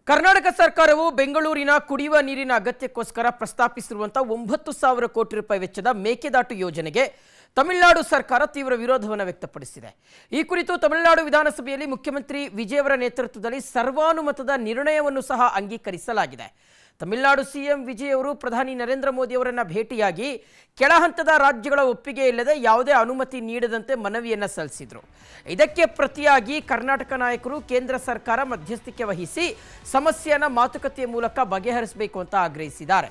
ಕರ್ನಾಟಕ ಸರ್ಕಾರವು ಬೆಂಗಳೂರಿನ ಕುಡಿಯುವ ನೀರಿನ ಅಗತ್ಯಕ್ಕೋಸ್ಕರ ಪ್ರಸ್ತಾಪಿಸಿರುವಂತಹ 9,000 ಕೋಟಿ ರೂಪಾಯಿ ವೆಚ್ಚದ ಮೇಕೆದಾಟು ಯೋಜನೆಗೆ ತಮಿಳುನಾಡು ಸರ್ಕಾರ ತೀವ್ರ ವಿರೋಧವನ್ನು ವ್ಯಕ್ತಪಡಿಸಿದೆ. ಈ ಕುರಿತು ತಮಿಳುನಾಡು ವಿಧಾನಸಭೆಯಲ್ಲಿ ಮುಖ್ಯಮಂತ್ರಿ ವಿಜಯ್ ಅವರ ನೇತೃತ್ವದಲ್ಲಿ ಸರ್ವಾನುಮತದ ನಿರ್ಣಯವನ್ನು ಸಹ ಅಂಗೀಕರಿಸಲಾಗಿದೆ. ತಮಿಳುನಾಡು ಸಿಎಂ ವಿಜಯ್ ಅವರು ಪ್ರಧಾನಿ ನರೇಂದ್ರ ಮೋದಿ ಅವರನ್ನು ಭೇಟಿಯಾಗಿ ಕೆಳಹಂತದ ರಾಜ್ಯಗಳ ಒಪ್ಪಿಗೆ ಇಲ್ಲದೆ ಯಾವುದೇ ಅನುಮತಿ ನೀಡದಂತೆ ಮನವಿಯನ್ನು ಸಲ್ಲಿಸಿದರು. ಇದಕ್ಕೆ ಪ್ರತಿಯಾಗಿ ಕರ್ನಾಟಕ ನಾಯಕರು ಕೇಂದ್ರ ಸರ್ಕಾರ ಮಧ್ಯಸ್ಥಿಕೆ ವಹಿಸಿ ಸಮಸ್ಯೆಯನ್ನು ಮಾತುಕತೆಯ ಮೂಲಕ ಬಗೆಹರಿಸಬೇಕು ಅಂತ ಆಗ್ರಹಿಸಿದ್ದಾರೆ.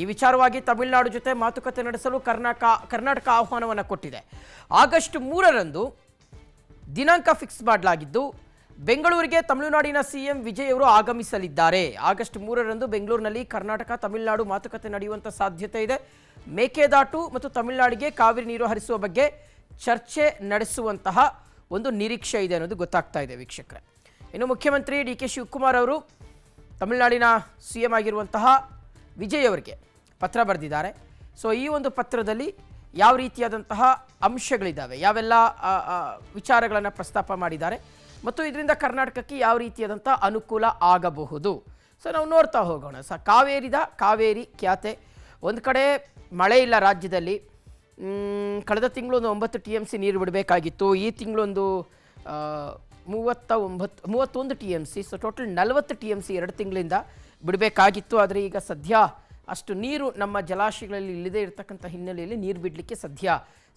ಈ ವಿಚಾರವಾಗಿ ತಮಿಳುನಾಡು ಜೊತೆ ಮಾತುಕತೆ ನಡೆಸಲು ಕರ್ನಾಟಕ ಆಹ್ವಾನವನ್ನು ಕೊಟ್ಟಿದೆ. ಆಗಸ್ಟ್ 3ರಂದು ದಿನಾಂಕ ಫಿಕ್ಸ್ ಮಾಡಲಾಗಿದ್ದು ಬೆಂಗಳೂರಿಗೆ ತಮಿಳುನಾಡಿನ ಸಿಎಂ ವಿಜಯ್ ಅವರು ಆಗಮಿಸಲಿದ್ದಾರೆ. ಆಗಸ್ಟ್ 3ರಂದು ಬೆಂಗಳೂರಿನಲ್ಲಿ ಕರ್ನಾಟಕ ತಮಿಳುನಾಡು ಮಾತುಕತೆ ನಡೆಯುವಂಥ ಸಾಧ್ಯತೆ ಇದೆ. ಮೇಕೆದಾಟು ಮತ್ತು ತಮಿಳುನಾಡಿಗೆ ಕಾವೇರಿ ನೀರು ಹರಿಸುವ ಬಗ್ಗೆ ಚರ್ಚೆ ನಡೆಸುವಂತಹ ಒಂದು ನಿರೀಕ್ಷೆ ಇದೆ ಅನ್ನೋದು ಗೊತ್ತಾಗ್ತಾ ಇದೆ ವೀಕ್ಷಕರೇ. ಇನ್ನು ಮುಖ್ಯಮಂತ್ರಿ ಡಿ.ಕೆ. ಶಿವಕುಮಾರ್ ಅವರು ತಮಿಳುನಾಡಿನ ಸಿಎಂ ಆಗಿರುವಂತಹ ವಿಜಯ್ ಅವರಿಗೆ ಪತ್ರ ಬರೆದಿದ್ದಾರೆ. ಸೊ ಈ ಒಂದು ಪತ್ರದಲ್ಲಿ ಯಾವ ರೀತಿಯಾದಂತಹ ಅಂಶಗಳಿದ್ದಾವೆ, ಯಾವೆಲ್ಲ ವಿಚಾರಗಳನ್ನು ಪ್ರಸ್ತಾಪ ಮಾಡಿದ್ದಾರೆ ಮತ್ತು ಇದರಿಂದ ಕರ್ನಾಟಕಕ್ಕೆ ಯಾವ ರೀತಿಯಾದಂಥ ಅನುಕೂಲ ಆಗಬಹುದು, ಸೊ ನಾವು ನೋಡ್ತಾ ಹೋಗೋಣ. ಕಾವೇರಿ ಖ್ಯಾತೆ. ಒಂದು ಕಡೆ ಮಳೆ ಇಲ್ಲ ರಾಜ್ಯದಲ್ಲಿ. ಕಳೆದ ತಿಂಗಳು ಒಂದು 9 TMC ನೀರು ಬಿಡಬೇಕಾಗಿತ್ತು. ಈ ತಿಂಗಳೊಂದು 31 TMC, ಸೊ ಟೋಟಲ್ 40 TMC 2 ತಿಂಗಳಿಂದ ಬಿಡಬೇಕಾಗಿತ್ತು. ಆದರೆ ಈಗ ಸದ್ಯ ಅಷ್ಟು ನೀರು ನಮ್ಮ ಜಲಾಶಯಗಳಲ್ಲಿ ಇಲ್ಲದೇ ಇರತಕ್ಕಂಥ ಹಿನ್ನೆಲೆಯಲ್ಲಿ ನೀರು ಬಿಡಲಿಕ್ಕೆ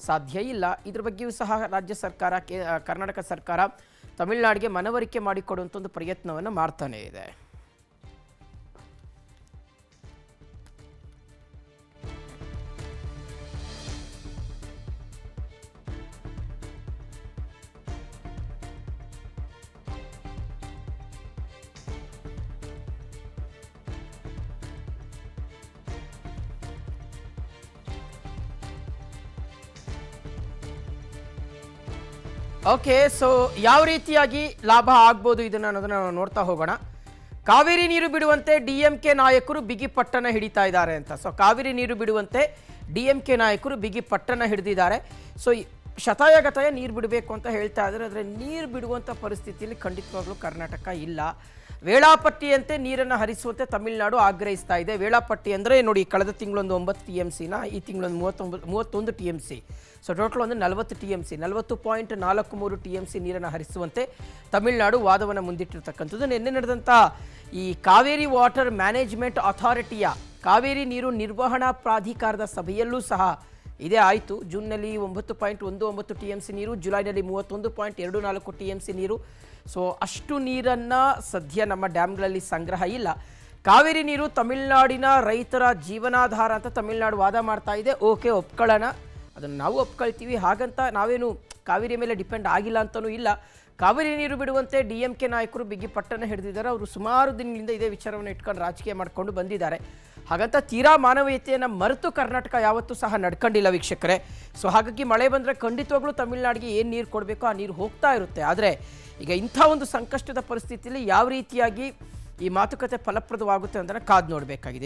ಸಾಧ್ಯ ಇಲ್ಲ. ಇದ್ರ ಬಗ್ಗೆಯೂ ಸಹ ರಾಜ್ಯ ಸರ್ಕಾರ, ಕರ್ನಾಟಕ ಸರ್ಕಾರ ತಮಿಳುನಾಡಿಗೆ ಮನವರಿಕೆ ಮಾಡಿಕೊಡುವಂಥ ಒಂದು ಪ್ರಯತ್ನವನ್ನು ಮಾಡ್ತಾನೆ ಇದೆ. ಓಕೆ, ಸೊ ಯಾವ ರೀತಿಯಾಗಿ ಲಾಭ ಆಗ್ಬೋದು ಇದನ್ನು ಅನ್ನೋದನ್ನು ನಾವು ನೋಡ್ತಾ ಹೋಗೋಣ. ಕಾವೇರಿ ನೀರು ಬಿಡುವಂತೆ DMK ನಾಯಕರು ಬಿಗಿ ಪಟ್ಟಣ ಹಿಡಿತಾ ಇದ್ದಾರೆ ಅಂತ. ಸೊ ಕಾವೇರಿ ನೀರು ಬಿಡುವಂತೆ DMK ನಾಯಕರು ಬಿಗಿ ಪಟ್ಟಣ ಹಿಡಿದಿದ್ದಾರೆ. ಸೊ ಶತಾಯಗತಾಯ ನೀರು ಬಿಡಬೇಕು ಅಂತ ಹೇಳ್ತಾ ಇದ್ದಾರೆ. ಆದರೆ ನೀರು ಬಿಡುವಂಥ ಪರಿಸ್ಥಿತಿಯಲ್ಲಿ ಖಂಡಿತವಾಗ್ಲೂ ಕರ್ನಾಟಕ ಇಲ್ಲ. ವೇಳಾಪಟ್ಟಿಯಂತೆ ನೀರನ್ನು ಹರಿಸುವಂತೆ ತಮಿಳುನಾಡು ಆಗ್ರಹಿಸ್ತಾ ಇದೆ. ವೇಳಾಪಟ್ಟಿ ಅಂದರೆ ನೋಡಿ, ಕಳೆದ ತಿಂಗಳೊಂದು 9 TMCನ, ಈ ತಿಂಗಳೊಂದು 31 TMC, ಸೊ ಟೋಟಲ್ ಒಂದು 40 TMC, 40.43 TMC ನೀರನ್ನು ಹರಿಸುವಂತೆ ತಮಿಳುನಾಡು ವಾದವನ್ನು ಮುಂದಿಟ್ಟಿರ್ತಕ್ಕಂಥದ್ದು. ನಿನ್ನೆ ನಡೆದಂಥ ಈ ಕಾವೇರಿ ವಾಟರ್ ಮ್ಯಾನೇಜ್ಮೆಂಟ್ ಅಥಾರಿಟಿಯ ಕಾವೇರಿ ನೀರು ನಿರ್ವಹಣಾ ಪ್ರಾಧಿಕಾರದ ಸಭೆಯಲ್ಲೂ ಸಹ ಇದೇ ಆಯಿತು. ಜೂನ್ನಲ್ಲಿ 9.19 TMC ನೀರು, ಜುಲೈನಲ್ಲಿ 31.24 TMC ನೀರು. ಸೊ ಅಷ್ಟು ನೀರನ್ನು ಸದ್ಯ ನಮ್ಮ ಡ್ಯಾಮ್ಗಳಲ್ಲಿ ಸಂಗ್ರಹ ಇಲ್ಲ. ಕಾವೇರಿ ನೀರು ತಮಿಳುನಾಡಿನ ರೈತರ ಜೀವನಾಧಾರ ಅಂತ ತಮಿಳುನಾಡು ವಾದ ಮಾಡ್ತಾ ಇದೆ. ಓಕೆ, ಒಪ್ಕೊಳ್ಳೋಣ, ಅದನ್ನು ನಾವು ಒಪ್ಕೊಳ್ತೀವಿ. ಹಾಗಂತ ನಾವೇನು ಕಾವೇರಿ ಮೇಲೆ ಡಿಪೆಂಡ್ ಆಗಿಲ್ಲ ಅಂತಲೂ ಇಲ್ಲ. ಕಾವೇರಿ ನೀರು ಬಿಡುವಂತೆ DMK ನಾಯಕರು ಬಿಗಿ ಪಟ್ಟಣ ಹಿಡಿದಿದ್ದಾರೆ. ಅವರು ಸುಮಾರು ದಿನಗಳಿಂದ ಇದೇ ವಿಚಾರವನ್ನು ಇಟ್ಕೊಂಡು ರಾಜಕೀಯ ಮಾಡಿಕೊಂಡು ಬಂದಿದ್ದಾರೆ. ಹಾಗಂತ ತೀರಾ ಮಾನವೀಯತೆಯನ್ನು ಮರೆತು ಕರ್ನಾಟಕ ಯಾವತ್ತೂ ಸಹ ನಡ್ಕೊಂಡಿಲ್ಲ ವೀಕ್ಷಕರೇ. ಸೊ ಹಾಗಾಗಿ ಮಳೆ ಬಂದರೆ ಖಂಡಿತವಾಗ್ಲೂ ತಮಿಳುನಾಡಿಗೆ ಏನು ನೀರು ಕೊಡಬೇಕೋ ಆ ನೀರು ಹೋಗ್ತಾ ಇರುತ್ತೆ. ಆದರೆ ಈಗ ಇಂಥ ಒಂದು ಸಂಕಷ್ಟದ ಪರಿಸ್ಥಿತಿಯಲ್ಲಿ ಯಾವ ರೀತಿಯಾಗಿ ಈ ಮಾತುಕತೆ ಫಲಪ್ರದವಾಗುತ್ತೆ ಅಂತ ಕಾದು ನೋಡಬೇಕಾಗಿದೆ.